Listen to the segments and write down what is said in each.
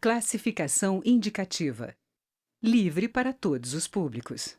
Classificação indicativa. Livre para todos os públicos.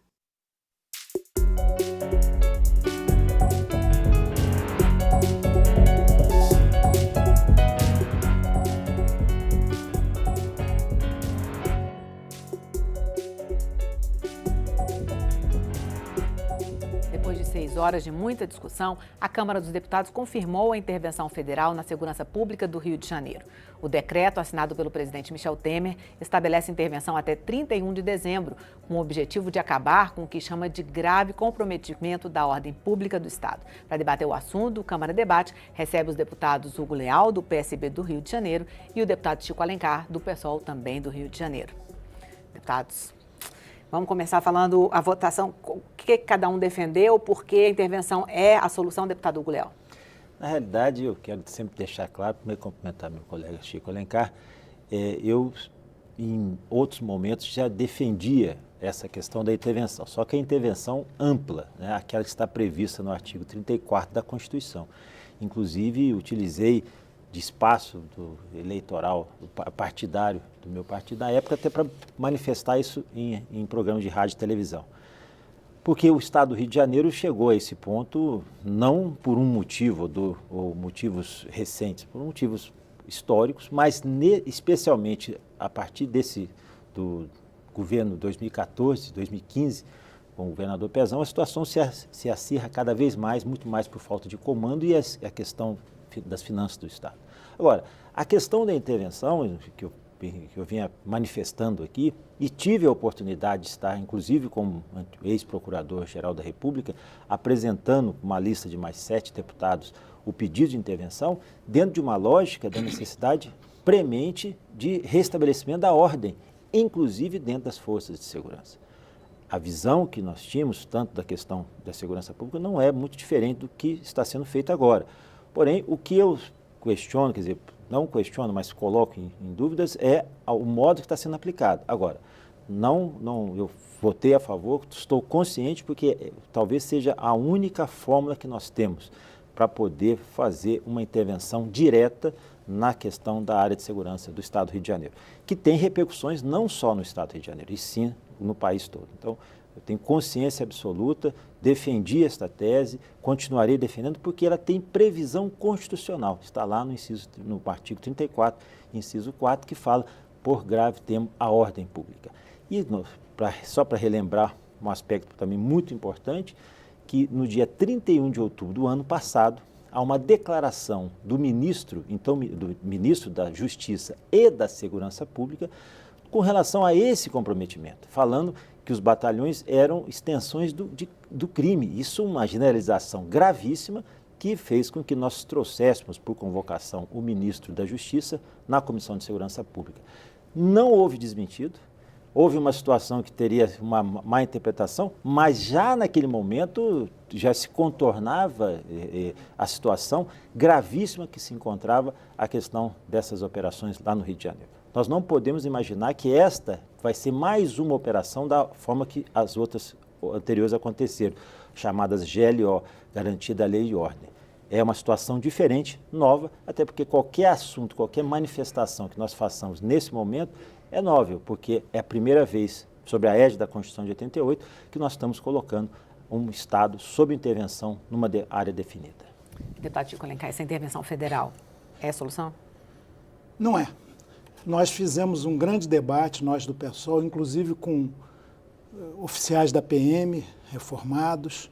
Depois de 6 horas de muita discussão, a Câmara dos Deputados confirmou a intervenção federal na segurança pública do Rio de Janeiro. O decreto, assinado pelo presidente Michel Temer, estabelece intervenção até 31 de dezembro, com o objetivo de acabar com o que chama de grave comprometimento da ordem pública do Estado. Para debater o assunto, o Câmara Debate recebe os deputados Hugo Leal, do PSB do Rio de Janeiro, e o deputado Chico Alencar, do PSOL, também do Rio de Janeiro. Deputados, vamos começar falando a votação, o que cada um defendeu, por que a intervenção é a solução, deputado Hugo Leal? Na realidade, eu quero sempre deixar claro, primeiro cumprimentar meu colega Chico Alencar, eu, em outros momentos, já defendia essa questão da intervenção, só que a intervenção ampla, né, aquela que está prevista no artigo 34 da Constituição. Inclusive, utilizei de espaço do eleitoral, do partidário, do meu partido, na época, até para manifestar isso em programas de rádio e televisão. Porque o Estado do Rio de Janeiro chegou a esse ponto não por um motivo ou motivos recentes, por motivos históricos, mas especialmente a partir do governo 2014, 2015, com o governador Pezão, a situação se acirra cada vez mais, muito mais por falta de comando e a questão das finanças do Estado. Agora, a questão da intervenção, que eu vinha manifestando aqui, e tive a oportunidade de estar, inclusive como ex-procurador-geral da República, apresentando uma lista de mais 7 deputados o pedido de intervenção, dentro de uma lógica da necessidade premente de restabelecimento da ordem, inclusive dentro das forças de segurança. A visão que nós tínhamos, tanto da questão da segurança pública, não é muito diferente do que está sendo feito agora. Porém, o que eu questiono, quer dizer, não questiono, mas coloco em dúvidas, é o modo que está sendo aplicado. Agora, eu votei a favor, estou consciente, porque talvez seja a única fórmula que nós temos para poder fazer uma intervenção direta na questão da área de segurança do Estado do Rio de Janeiro, que tem repercussões não só no Estado do Rio de Janeiro, e sim no país todo. Então, eu tenho consciência absoluta, defendi esta tese, continuarei defendendo, porque ela tem previsão constitucional. Está lá no artigo 34, inciso 4, que fala, por grave tema, a ordem pública. E só para relembrar um aspecto também muito importante, que no dia 31 de outubro do ano passado, há uma declaração do ministro da Justiça e da Segurança Pública com relação a esse comprometimento, falando que os batalhões eram extensões do crime. Isso é uma generalização gravíssima que fez com que nós trouxéssemos por convocação o ministro da Justiça na Comissão de Segurança Pública. Não houve desmentido, houve uma situação que teria uma má interpretação, mas já naquele momento já se contornava a situação gravíssima que se encontrava a questão dessas operações lá no Rio de Janeiro. Nós não podemos imaginar que esta vai ser mais uma operação da forma que as outras anteriores aconteceram, chamadas GLO, Garantia da Lei e Ordem. É uma situação diferente, nova, até porque qualquer assunto, qualquer manifestação que nós façamos nesse momento é novel, porque é a primeira vez, sob a égide da Constituição de 88, que nós estamos colocando um Estado sob intervenção numa área definida. Deputado Chico Alencar, essa intervenção federal é a solução? Não é. Nós fizemos um grande debate, nós do PSOL, inclusive com oficiais da PM, reformados,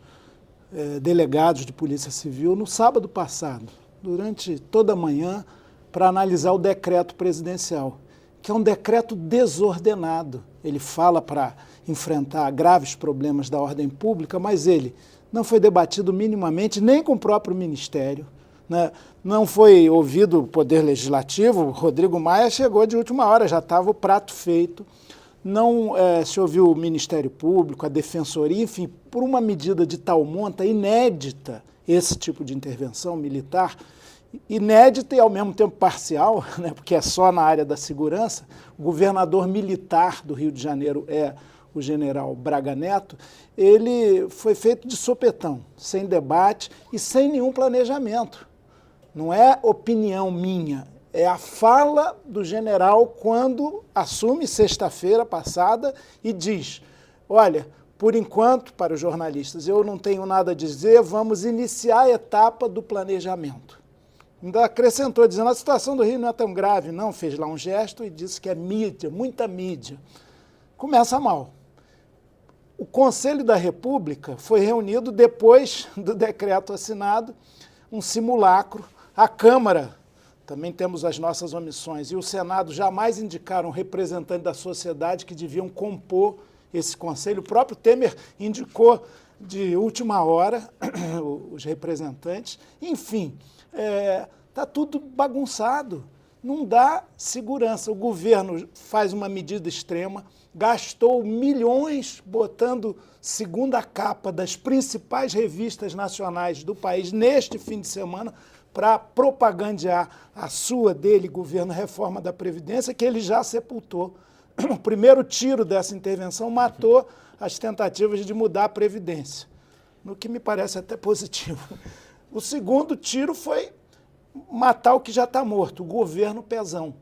delegados de Polícia Civil, no sábado passado, durante toda a manhã, para analisar o decreto presidencial, que é um decreto desordenado. Ele fala para enfrentar graves problemas da ordem pública, mas ele não foi debatido minimamente nem com o próprio Ministério, né? Não foi ouvido o Poder Legislativo, o Rodrigo Maia chegou de última hora, já estava o prato feito. Não se ouviu o Ministério Público, a Defensoria, enfim, por uma medida de tal monta, inédita, esse tipo de intervenção militar, inédita e ao mesmo tempo parcial, né, porque é só na área da segurança. O governador militar do Rio de Janeiro é o general Braga Neto. Ele foi feito de sopetão, sem debate e sem nenhum planejamento. Não é opinião minha, é a fala do general quando assume sexta-feira passada e diz, olha, por enquanto, para os jornalistas, eu não tenho nada a dizer, vamos iniciar a etapa do planejamento. Ainda acrescentou, dizendo, a situação do Rio não é tão grave, não, fez lá um gesto e disse que é mídia, muita mídia. Começa mal. O Conselho da República foi reunido depois do decreto assinado, um simulacro. A Câmara, também temos as nossas omissões, e o Senado jamais indicaram representantes da sociedade que deviam compor esse conselho. O próprio Temer indicou de última hora os representantes. Enfim, está tudo bagunçado. Não dá segurança. O governo faz uma medida extrema, gastou milhões botando segunda capa das principais revistas nacionais do país neste fim de semana para propagandear a sua, dele, governo, reforma da Previdência, que ele já sepultou. O primeiro tiro dessa intervenção matou as tentativas de mudar a Previdência, no que me parece até positivo. O segundo tiro foi matar o que já está morto, o governo pezão.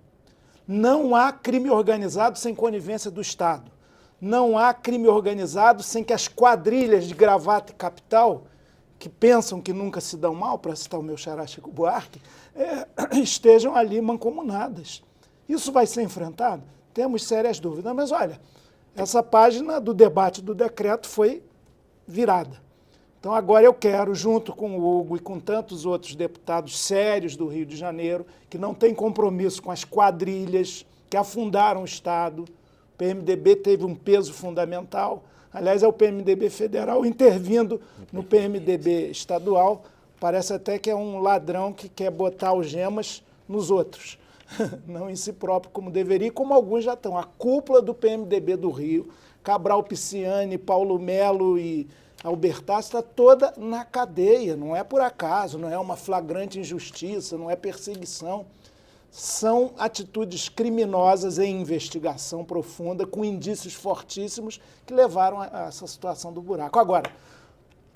Não há crime organizado sem conivência do Estado. Não há crime organizado sem que as quadrilhas de gravata e capital, que pensam que nunca se dão mal, para citar o meu xará Chico Buarque, estejam ali mancomunadas. Isso vai ser enfrentado? Temos sérias dúvidas. Mas olha, essa página do debate do decreto foi virada. Então agora eu quero, junto com o Hugo e com tantos outros deputados sérios do Rio de Janeiro, que não têm compromisso com as quadrilhas que afundaram o Estado, o PMDB teve um peso fundamental, aliás é o PMDB federal intervindo no PMDB estadual, parece até que é um ladrão que quer botar algemas nos outros, não em si próprio como deveria, como alguns já estão. A cúpula do PMDB do Rio, Cabral Pisciani, Paulo Melo e Albertaz está toda na cadeia, não é por acaso, não é uma flagrante injustiça, não é perseguição. São atitudes criminosas em investigação profunda, com indícios fortíssimos que levaram a essa situação do buraco. Agora,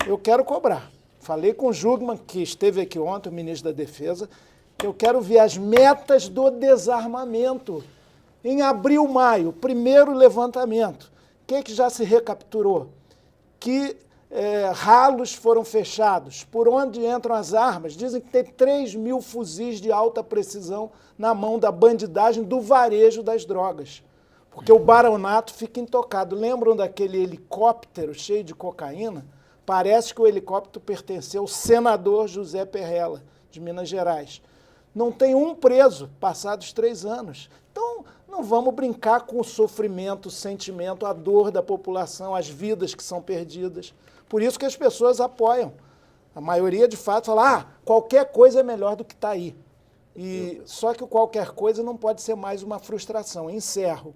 eu quero cobrar. Falei com o Jugman, que esteve aqui ontem, o ministro da Defesa, que eu quero ver as metas do desarmamento. Em abril, maio, primeiro levantamento. O que já se recapturou? Que ralos foram fechados, por onde entram as armas. Dizem que tem 3 mil fuzis de alta precisão na mão da bandidagem do varejo das drogas, porque o baronato fica intocado. Lembram daquele helicóptero cheio de cocaína? Parece que o helicóptero pertenceu ao senador José Perrella, de Minas Gerais. Não tem um preso, passados 3 anos. Então, não vamos brincar com o sofrimento, o sentimento, a dor da população, as vidas que são perdidas. Por isso que as pessoas apoiam. A maioria, de fato, fala, qualquer coisa é melhor do que está aí. Só que o qualquer coisa não pode ser mais uma frustração. Encerro.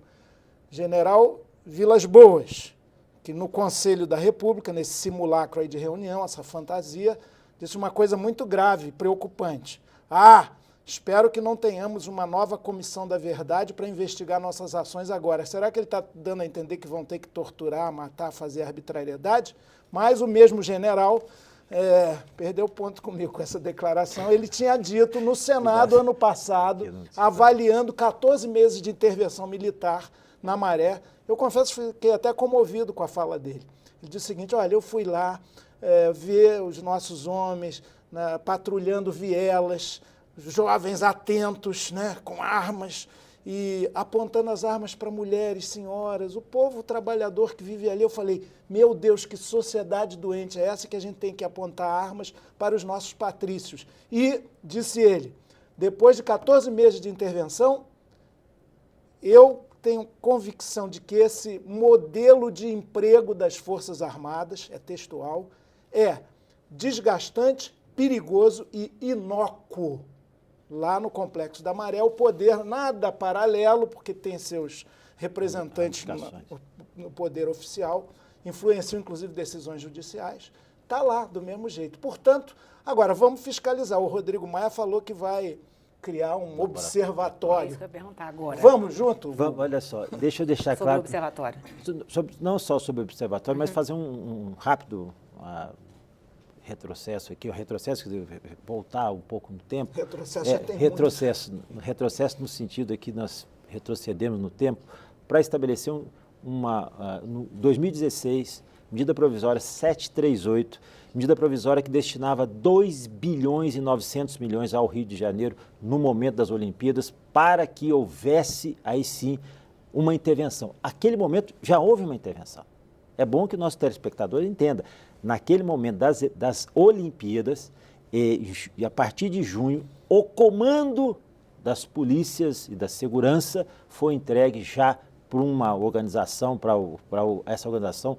General Vilas Boas, que no Conselho da República, nesse simulacro aí de reunião, essa fantasia, disse uma coisa muito grave, preocupante. Espero que não tenhamos uma nova comissão da verdade para investigar nossas ações agora. Será que ele está dando a entender que vão ter que torturar, matar, fazer arbitrariedade? Mas o mesmo general perdeu o ponto comigo com essa declaração. Ele tinha dito no Senado ano passado, avaliando 14 meses de intervenção militar na Maré. Eu confesso que fiquei até comovido com a fala dele. Ele disse o seguinte, olha, eu fui lá ver os nossos homens patrulhando vielas, jovens atentos, com armas, e apontando as armas para mulheres, senhoras, o povo trabalhador que vive ali. Eu falei, meu Deus, que sociedade doente é essa que a gente tem que apontar armas para os nossos patrícios? E, disse ele, depois de 14 meses de intervenção, eu tenho convicção de que esse modelo de emprego das Forças Armadas, é textual, é desgastante, perigoso e inócuo. Lá no Complexo da Maré, o poder nada paralelo, porque tem seus representantes no poder oficial, influenciam inclusive decisões judiciais, está lá do mesmo jeito. Portanto, agora vamos fiscalizar. O Rodrigo Maia falou que vai criar um observatório. É isso que eu ia perguntar agora. Vamos junto? Vamos, olha só, deixa eu deixar sobre claro... o observatório. Não só sobre o observatório, mas fazer um rápido retrocesso aqui, o retrocesso, quer dizer, voltar um pouco no tempo. Retrocesso tem retrocesso no sentido que nós retrocedemos no tempo para estabelecer no 2016, medida provisória 738, medida provisória que destinava 2 bilhões e 900 milhões ao Rio de Janeiro no momento das Olimpíadas para que houvesse, aí sim, uma intervenção. Aquele momento já houve uma intervenção. É bom que o nosso telespectador entenda. Naquele momento das Olimpíadas, e a partir de junho, o comando das polícias e da segurança foi entregue já para uma organização, para essa organização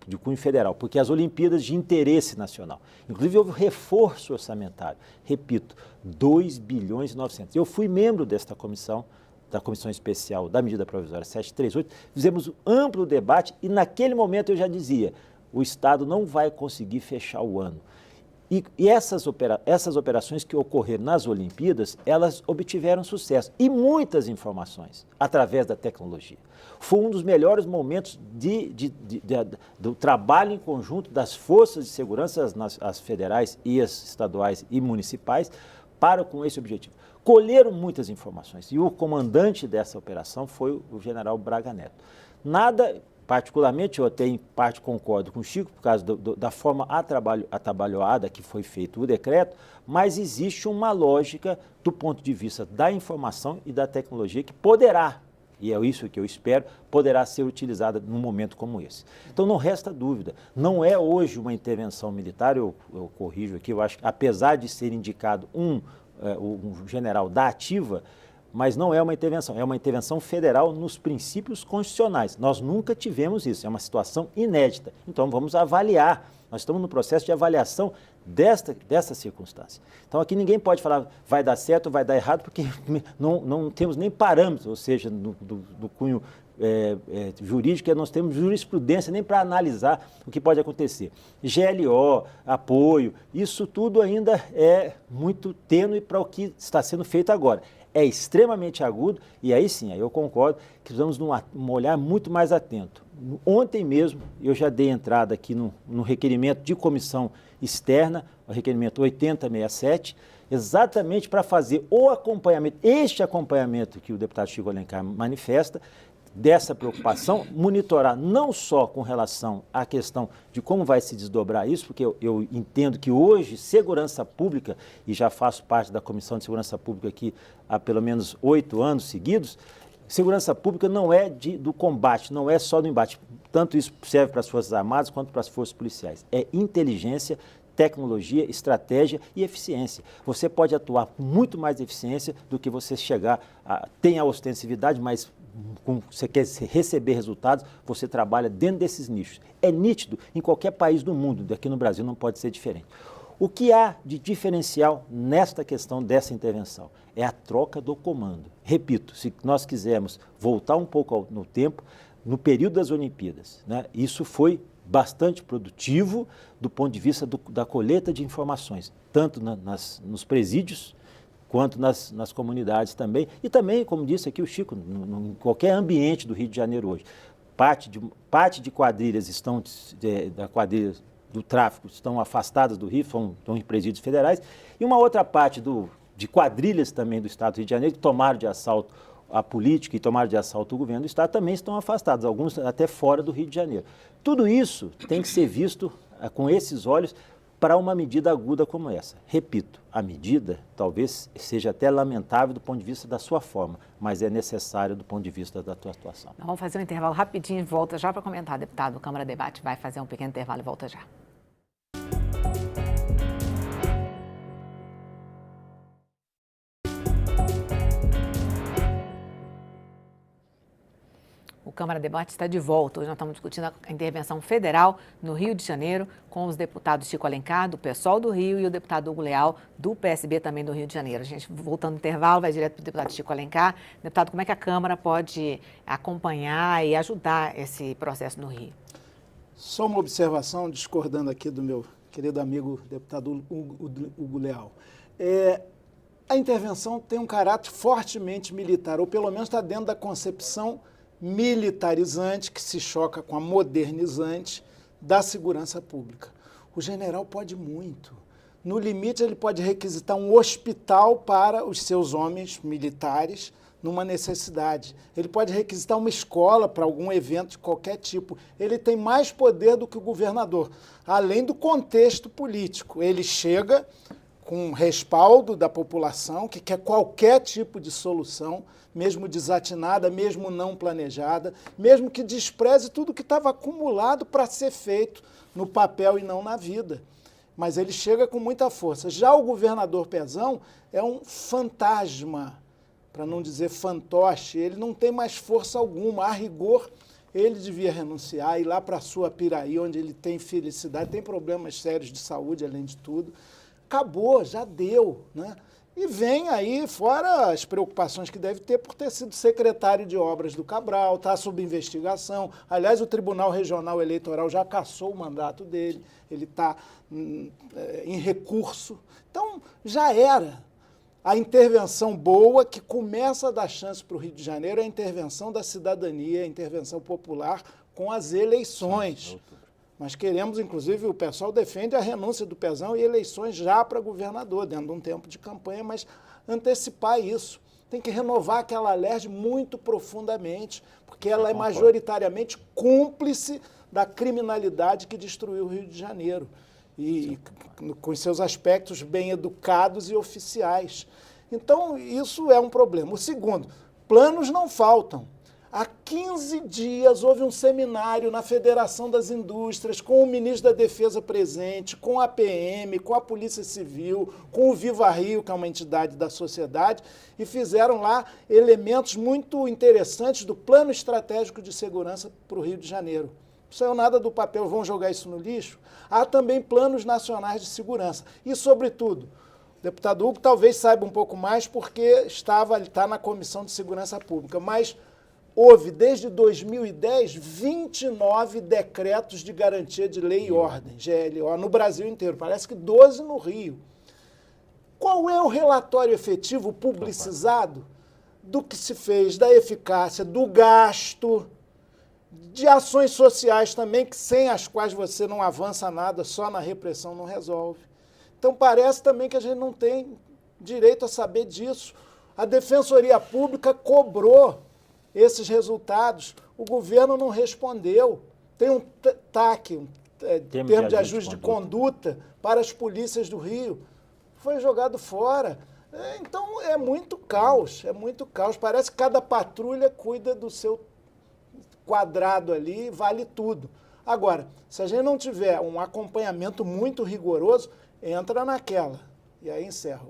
de cunho federal, porque as Olimpíadas de interesse nacional. Inclusive, houve reforço orçamentário. Repito, 2 bilhões e 900. Eu fui membro desta comissão, da Comissão Especial da Medida Provisória 738, fizemos um amplo debate e naquele momento eu já dizia, o Estado não vai conseguir fechar o ano. E essas operações que ocorreram nas Olimpíadas, elas obtiveram sucesso e muitas informações através da tecnologia. Foi um dos melhores momentos do trabalho em conjunto das forças de segurança, as federais e as estaduais e municipais, para com esse objetivo. Colheram muitas informações e o comandante dessa operação foi o general Braga Neto. Nada, particularmente, eu até em parte concordo com o Chico, por causa da forma atabalhoada que foi feito o decreto, mas existe uma lógica do ponto de vista da informação e da tecnologia que poderá, e é isso que eu espero, poderá ser utilizada num momento como esse. Então não resta dúvida, não é hoje uma intervenção militar, eu corrijo aqui, eu acho que apesar de ser indicado um general da ativa, mas não é uma intervenção federal nos princípios constitucionais. Nós nunca tivemos isso, é uma situação inédita. Então vamos avaliar, nós estamos no processo de avaliação dessa circunstância. Então aqui ninguém pode falar vai dar certo ou vai dar errado, porque não temos nem parâmetros, ou seja, do cunho jurídica, nós temos jurisprudência nem para analisar o que pode acontecer. GLO, apoio, isso tudo ainda é muito tênue para o que está sendo feito agora. É extremamente agudo e aí sim, aí eu concordo que precisamos de um olhar muito mais atento. Ontem mesmo eu já dei entrada aqui no requerimento de comissão externa, o requerimento 8067, exatamente para fazer o acompanhamento, este acompanhamento que o deputado Chico Alencar manifesta, dessa preocupação, monitorar não só com relação à questão de como vai se desdobrar isso, porque eu entendo que hoje segurança pública, e já faço parte da Comissão de Segurança Pública aqui há pelo menos 8 anos seguidos, segurança pública não é do combate, não é só do embate, tanto isso serve para as Forças Armadas quanto para as Forças Policiais, é inteligência, tecnologia, estratégia e eficiência. Você pode atuar com muito mais eficiência do que você tem a ostensividade, mas você quer receber resultados, você trabalha dentro desses nichos. É nítido em qualquer país do mundo, aqui no Brasil não pode ser diferente. O que há de diferencial nesta questão dessa intervenção? É a troca do comando. Repito, se nós quisermos voltar um pouco no tempo, no período das Olimpíadas, né, isso foi bastante produtivo do ponto de vista da coleta de informações, tanto nos presídios, quanto nas comunidades também. E também, como disse aqui o Chico, em qualquer ambiente do Rio de Janeiro hoje. Parte de quadrilhas da quadrilha do tráfico estão afastadas do Rio, estão em presídios federais, e uma outra parte de quadrilhas também do Estado do Rio de Janeiro, que tomaram de assalto a política e tomaram de assalto o governo do Estado, também estão afastados, alguns até fora do Rio de Janeiro. Tudo isso tem que ser visto com esses olhos para uma medida aguda como essa. Repito, a medida talvez seja até lamentável do ponto de vista da sua forma, mas é necessária do ponto de vista da tua atuação. Vamos fazer um intervalo rapidinho e volta já para comentar, deputado. O Câmara Debate vai fazer um pequeno intervalo e volta já. O Câmara Debate está de volta. Hoje nós estamos discutindo a intervenção federal no Rio de Janeiro com os deputados Chico Alencar, do PSOL do Rio, e o deputado Hugo Leal, do PSB também do Rio de Janeiro. A gente, voltando no intervalo, vai direto para o deputado Chico Alencar. Deputado, como é que a Câmara pode acompanhar e ajudar esse processo no Rio? Só uma observação, discordando aqui do meu querido amigo deputado Hugo Leal. A intervenção tem um caráter fortemente militar, ou pelo menos está dentro da concepção militarizante, que se choca com a modernizante da segurança pública. O general pode muito. No limite, ele pode requisitar um hospital para os seus homens militares numa necessidade. Ele pode requisitar uma escola para algum evento de qualquer tipo. Ele tem mais poder do que o governador, além do contexto político. Ele chega com respaldo da população, que quer qualquer tipo de solução, mesmo desatinada, mesmo não planejada, mesmo que despreze tudo que estava acumulado para ser feito no papel e não na vida. Mas ele chega com muita força. Já o governador Pezão é um fantasma, para não dizer fantoche, ele não tem mais força alguma. A rigor, ele devia renunciar, ir lá para a sua Piraí, onde ele tem felicidade, tem problemas sérios de saúde, além de tudo. Acabou, já deu, né? E vem aí, fora as preocupações que deve ter por ter sido secretário de obras do Cabral, está sob investigação. Aliás, o Tribunal Regional Eleitoral já cassou o mandato dele, ele está em recurso. Então, já era. A intervenção boa que começa a dar chance para o Rio de Janeiro é a intervenção da cidadania, a intervenção popular com as eleições. Nós queremos, inclusive, o pessoal defende a renúncia do Pezão e eleições já para governador, dentro de um tempo de campanha, mas antecipar isso. Tem que renovar aquela LERJ muito profundamente, porque ela é majoritariamente cúmplice da criminalidade que destruiu o Rio de Janeiro, e com seus aspectos bem educados e oficiais. Então, isso é um problema. O segundo, planos não faltam. Há 15 dias houve um seminário na Federação das Indústrias, com o ministro da Defesa presente, com a PM, com a Polícia Civil, com o Viva Rio, que é uma entidade da sociedade, e fizeram lá elementos muito interessantes do Plano Estratégico de Segurança para o Rio de Janeiro. Não saiu nada do papel, vão jogar isso no lixo? Há também planos nacionais de segurança. E, sobretudo, o deputado Hugo talvez saiba um pouco mais porque está na Comissão de Segurança Pública, mas houve, desde 2010, 29 decretos de garantia de lei e ordem, GLO, no Brasil inteiro. Parece que 12 no Rio. Qual é o relatório efetivo publicizado do que se fez, da eficácia, do gasto, de ações sociais também, que sem as quais você não avança nada, só na repressão não resolve? Então parece também que a gente não tem direito a saber disso. A Defensoria Pública cobrou esses resultados, o governo não respondeu. Tem um TAC, termo de ajuste de conduta para as polícias do Rio, foi jogado fora. Então é muito caos, é muito caos. Parece que cada patrulha cuida do seu quadrado ali, vale tudo. Agora, se a gente não tiver um acompanhamento muito rigoroso, entra naquela. E aí encerra.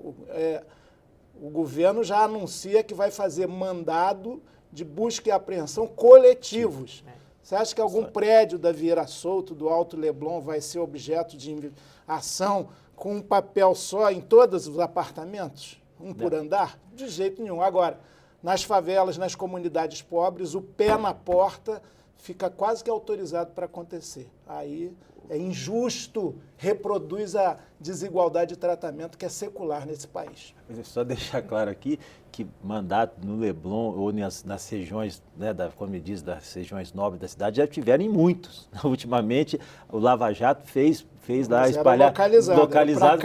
O governo já anuncia que vai fazer mandado de busca e apreensão coletivos. Você acha que algum prédio da Vieira Solto, do Alto Leblon, vai ser objeto de ação com um papel só em todos os apartamentos? Um por andar? De jeito nenhum. Agora, nas favelas, nas comunidades pobres, o pé na porta fica quase que autorizado para acontecer. Aí é injusto, reproduz a desigualdade de tratamento que é secular nesse país. Só deixar claro aqui que mandato no Leblon ou nas regiões, né, como me diz, das regiões nobres da cidade, já tiveram em muitos. Ultimamente, o Lava Jato fez lá espalhar localizado,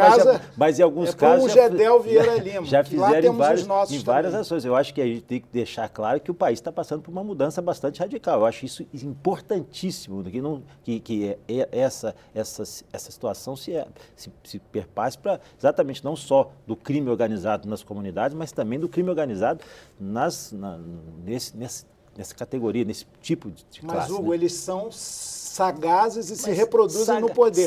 mas em alguns casos já fizeram em várias ações. Eu acho que a gente tem que deixar claro que o país está passando por uma mudança bastante radical. Eu acho isso importantíssimo, que essa situação se perpasse para exatamente não só do crime organizado nas comunidades, mas também do crime organizado nessa categoria, nesse tipo de classe. Mas, Hugo, né? Eles são sagazes e se reproduzem no poder.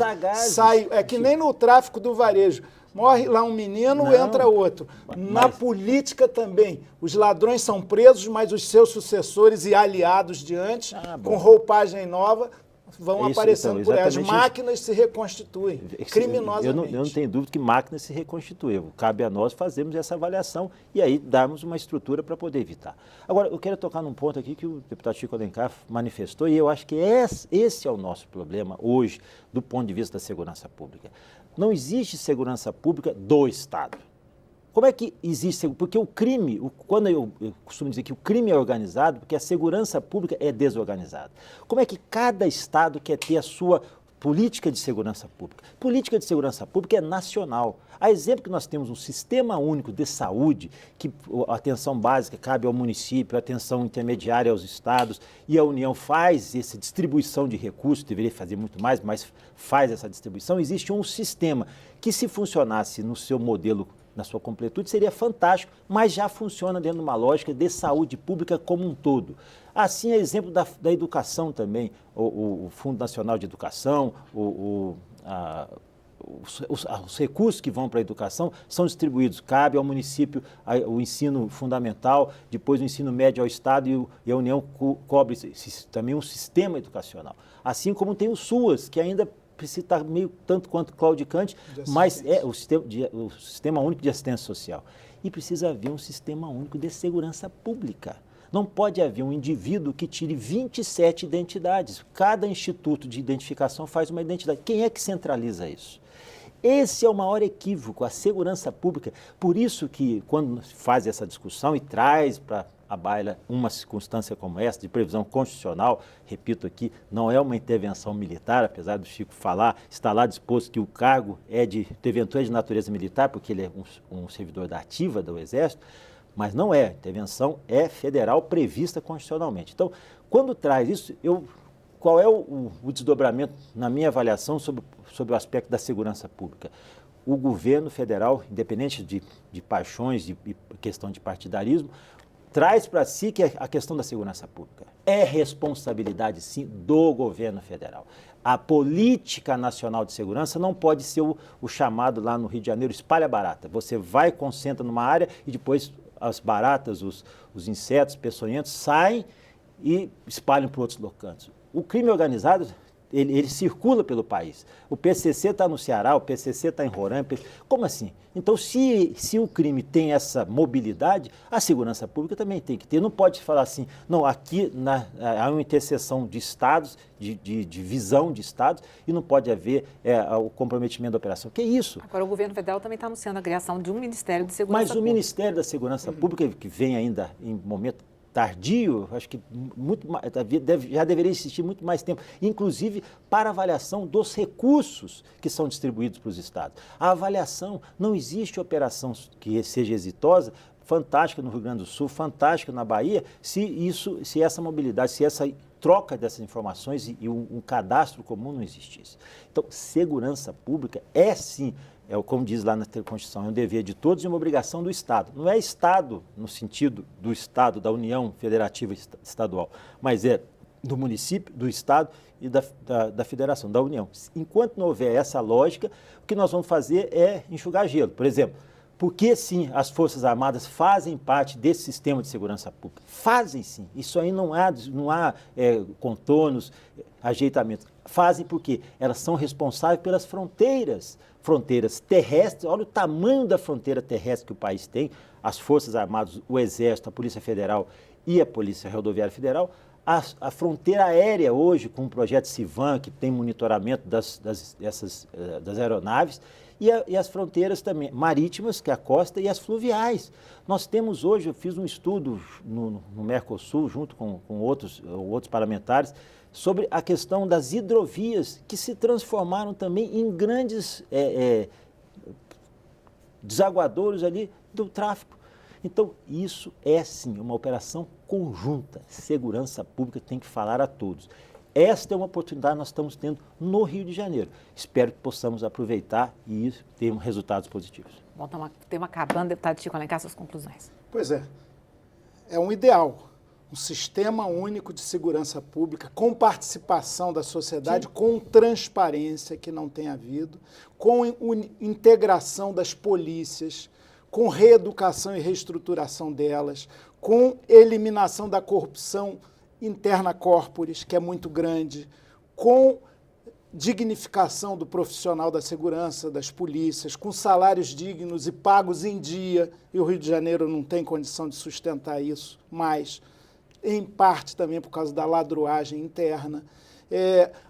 É que nem no tráfico do varejo. Morre lá um menino, entra outro. Na política também. Os ladrões são presos, mas os seus sucessores e aliados de antes, com roupagem nova, vão aparecendo por aí. As máquinas se reconstituem criminosamente. Eu não tenho dúvida que máquinas se reconstituem. Cabe a nós fazermos essa avaliação e aí darmos uma estrutura para poder evitar. Agora, eu quero tocar num ponto aqui que o deputado Chico Alencar manifestou, e eu acho que esse é o nosso problema hoje, do ponto de vista da segurança pública. Não existe segurança pública do Estado. Como é que existe? Porque o crime, quando eu costumo dizer que o crime é organizado, porque a segurança pública é desorganizada. Como é que cada Estado quer ter a sua política de segurança pública. Política de segurança pública é nacional. A exemplo que nós temos um sistema único de saúde, que a atenção básica cabe ao município, a atenção intermediária aos estados, e a União faz essa distribuição de recursos, deveria fazer muito mais, mas faz essa distribuição. Existe um sistema que, se funcionasse no seu modelo, na sua completude, seria fantástico, mas já funciona dentro de uma lógica de saúde pública como um todo. Assim, é exemplo da educação também, o Fundo Nacional de Educação, os recursos que vão para a educação são distribuídos, cabe ao município o ensino fundamental, depois o ensino médio ao Estado e a União cobre também um sistema educacional. Assim como tem o SUAS, que ainda precisa estar meio tanto quanto claudicante, mas é o Sistema Único de Assistência Social. E precisa haver um Sistema Único de Segurança Pública. Não pode haver um indivíduo que tire 27 identidades. Cada instituto de identificação faz uma identidade. Quem é que centraliza isso? Esse é o maior equívoco, a segurança pública. Por isso que, quando se faz essa discussão e traz para a baila uma circunstância como essa, de previsão constitucional, repito aqui, não é uma intervenção militar, apesar do Chico falar, está lá disposto que o cargo é de natureza militar, porque ele é um servidor da ativa do Exército, mas não é, a intervenção é federal prevista constitucionalmente. Então, quando traz isso, qual é o desdobramento, na minha avaliação, sobre o aspecto da segurança pública? O governo federal, independente de paixões, de questão de partidarismo, traz para si que a questão da segurança pública é responsabilidade, sim, do governo federal. A política nacional de segurança não pode ser o chamado lá no Rio de Janeiro espalha barata. Você vai, concentra numa área e depois as baratas, os insetos peçonhentos saem e espalham para outros locantes. O crime organizado, ele circula pelo país. O PCC está no Ceará, o PCC está em Roraima. Como assim? Então, se o crime tem essa mobilidade, a segurança pública também tem que ter. Não pode falar assim, não, aqui há uma interseção de estados, de visão de estados, e não pode haver o comprometimento da operação. Que é isso? Agora, o governo federal também está anunciando a criação de um Ministério de Segurança Pública. Mas o Ministério da Segurança Pública, que vem ainda em momento tardio, acho que já deveria existir muito mais tempo, inclusive para avaliação dos recursos que são distribuídos para os estados. A avaliação, não existe operação que seja exitosa, fantástica no Rio Grande do Sul, fantástica na Bahia, se essa mobilidade, se essa troca dessas informações e um cadastro comum não existisse. Então, segurança pública é sim, como diz lá na Constituição, é um dever de todos e uma obrigação do Estado. Não é Estado no sentido do Estado, da União Federativa Estadual, mas é do município, do Estado e da Federação, da União. Enquanto não houver essa lógica, o que nós vamos fazer é enxugar gelo. Por exemplo, porque sim, as Forças Armadas fazem parte desse sistema de segurança pública? Fazem sim. Isso aí não há contornos, ajeitamentos. Fazem porque elas são responsáveis pelas fronteiras terrestres. Olha o tamanho da fronteira terrestre que o país tem. As Forças Armadas, o Exército, a Polícia Federal e a Polícia Rodoviária Federal. A fronteira aérea hoje, com o projeto Civan, que tem monitoramento das aeronaves, e as fronteiras também marítimas, que é a costa, e as fluviais. Nós temos hoje, eu fiz um estudo no Mercosul, junto com outros parlamentares, sobre a questão das hidrovias, que se transformaram também em grandes desaguadouros ali do tráfico. Então, isso é sim uma operação conjunta. Segurança pública tem que falar a todos. Esta é uma oportunidade que nós estamos tendo no Rio de Janeiro. Espero que possamos aproveitar e ter resultados positivos. Bom, estamos acabando, deputado Chico Alencar, suas conclusões. Pois é um ideal, um sistema único de segurança pública com participação da sociedade, sim, com transparência que não tem havido, com integração das polícias, com reeducação e reestruturação delas, com eliminação da corrupção interna corporis, que é muito grande, com dignificação do profissional da segurança, das polícias, com salários dignos e pagos em dia, e o Rio de Janeiro não tem condição de sustentar isso mais, em parte também por causa da ladruagem interna,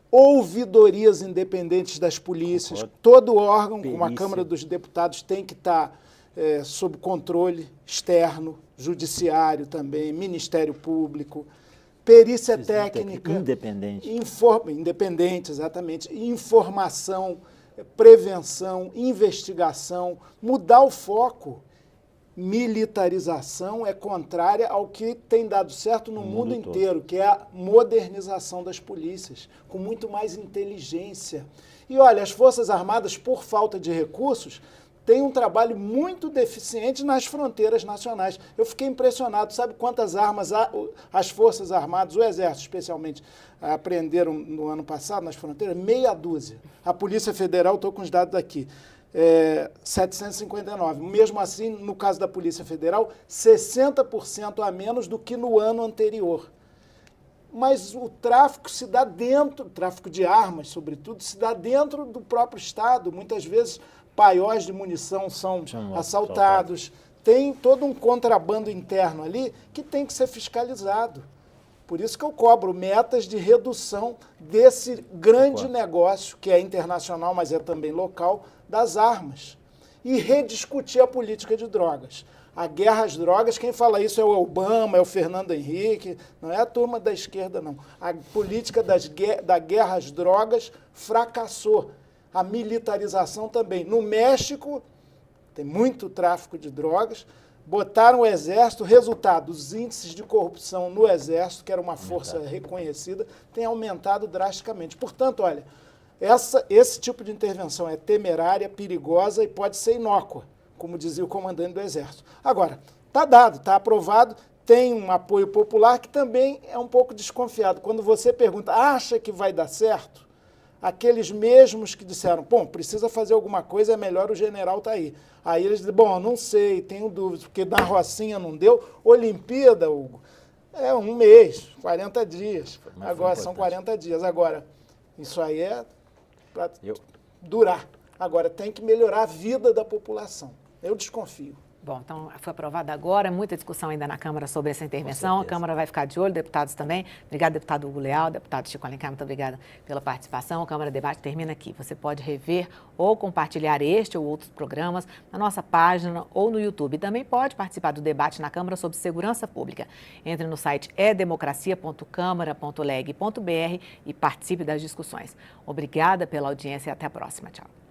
ouvidorias independentes das polícias, todo órgão, como a Câmara dos Deputados, tem que estar sob controle externo, judiciário também, Ministério Público, perícia técnica, independente. Independente, exatamente, informação, prevenção, investigação, mudar o foco. Militarização é contrária ao que tem dado certo no mundo inteiro, que é a modernização das polícias, com muito mais inteligência. E olha, as Forças Armadas, por falta de recursos, têm um trabalho muito deficiente nas fronteiras nacionais. Eu fiquei impressionado, sabe quantas armas as Forças Armadas, o Exército especialmente, apreenderam no ano passado nas fronteiras? Meia dúzia. A Polícia Federal, estou com os dados aqui, 759. Mesmo assim, no caso da Polícia Federal, 60% a menos do que no ano anterior. Mas o tráfico se dá dentro, o tráfico de armas, sobretudo, se dá dentro do próprio Estado. Muitas vezes, paióis de munição são assaltados. Tem todo um contrabando interno ali que tem que ser fiscalizado. Por isso que eu cobro metas de redução desse grande negócio, que é internacional, mas é também local, das armas. E rediscutir a política de drogas. A guerra às drogas, quem fala isso é o Obama, é o Fernando Henrique, não é a turma da esquerda, não. A política da guerra às drogas fracassou. A militarização também. No México, tem muito tráfico de drogas, botaram o Exército, resultado, os índices de corrupção no Exército, que era uma força reconhecida, tem aumentado drasticamente. Portanto, olha, esse tipo de intervenção é temerária, perigosa e pode ser inócua, como dizia o comandante do Exército. Agora, está dado, está aprovado, tem um apoio popular que também é um pouco desconfiado. Quando você pergunta, acha que vai dar certo? Aqueles mesmos que disseram, bom, precisa fazer alguma coisa, é melhor o general tá aí. Aí eles dizem, bom, não sei, tenho dúvidas, porque na Rocinha não deu. Olimpíada, Hugo, é um mês, 40 dias. Agora são 40 dias. Agora, isso aí é para durar. Agora, tem que melhorar a vida da população. Eu desconfio. Bom, então foi aprovada agora, muita discussão ainda na Câmara sobre essa intervenção. A Câmara vai ficar de olho, deputados também. Obrigada, deputado Hugo Leal, deputado Chico Alencar, muito obrigada pela participação. A Câmara Debate termina aqui. Você pode rever ou compartilhar este ou outros programas na nossa página ou no YouTube. E também pode participar do debate na Câmara sobre segurança pública. Entre no site edemocracia.câmara.leg.br e participe das discussões. Obrigada pela audiência e até a próxima. Tchau.